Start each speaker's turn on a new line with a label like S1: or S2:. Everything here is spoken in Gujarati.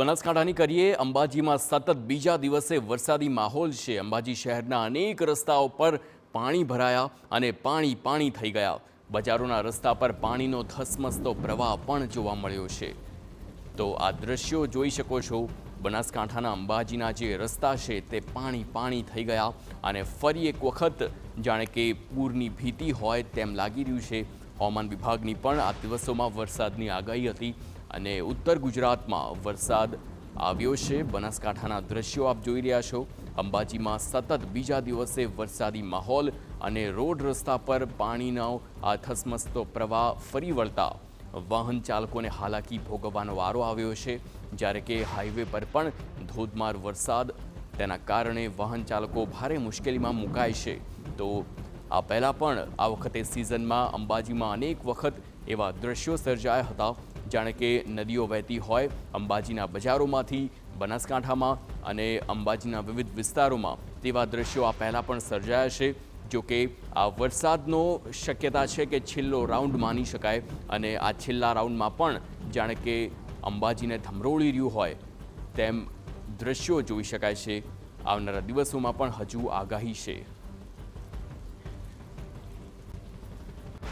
S1: બનાસકાંઠાની કરીએ અંબાજીમાં સતત બીજા દિવસે વરસાદી માહોલ છે। અંબાજી શહેરના અનેક રસ્તાઓ પર પાણી ભરાયા અને પાણી થઈ ગયા। બજારોના રસ્તા પર પાણીનો ધસમસતો પ્રવાહ પણ જોવા મળ્યો છે। તો આ દ્રશ્યો જોઈ શકો છો। બનાસકાંઠાના અંબાજીના જે રસ્તા છે તે પાણી થઈ ગયા અને ફરી એક વખત જાણે કે પૂરની ભીતિ હોય તેમ લાગી રહ્યું છે। હવામાન વિભાગની પણ આ દિવસોમાં વરસાદની આગાહી હતી અને ઉત્તર ગુજરાતમાં વરસાદ આવ્યો છે। બનાસકાંઠાના દ્રશ્યો આપ જોઈ રહ્યા છો। અંબાજીમાં સતત બીજા દિવસે વરસાદી માહોલ અને રોડ રસ્તા પર પાણીનો આ ધસમસતો પ્રવાહ ફરી વળતા વાહન ચાલકોને હાલાકી ભોગવવાનો વારો આવ્યો છે। જ્યારે કે હાઈવે પર પણ ધોધમાર વરસાદ તેના કારણે વાહન ચાલકો ભારે મુશ્કેલીમાં મુકાય છે। તો આ પહેલાં પણ આ વખતે સિઝનમાં અંબાજીમાં અનેક વખત એવા દ્રશ્યો સર્જાયા હતા જાણે કે નદીઓ વહેતી હોય અંબાજીના બજારોમાંથી બનાસકાંઠામાં અને અંબાજીના વિવિધ વિસ્તારોમાં તેવા દ્રશ્યો આ પહેલાં પણ સર્જાયા છે। જો કે આ વરસાદનો શક્યતા છે કે છેલ્લો રાઉન્ડ માની શકાય અને આ છેલ્લા રાઉન્ડમાં પણ જાણે કે અંબાજીને ધમરોળી રહ્યું હોય તેમ દ્રશ્યો જોઈ શકાય છે। આવનારા દિવસોમાં પણ હજુ આગાહી છે।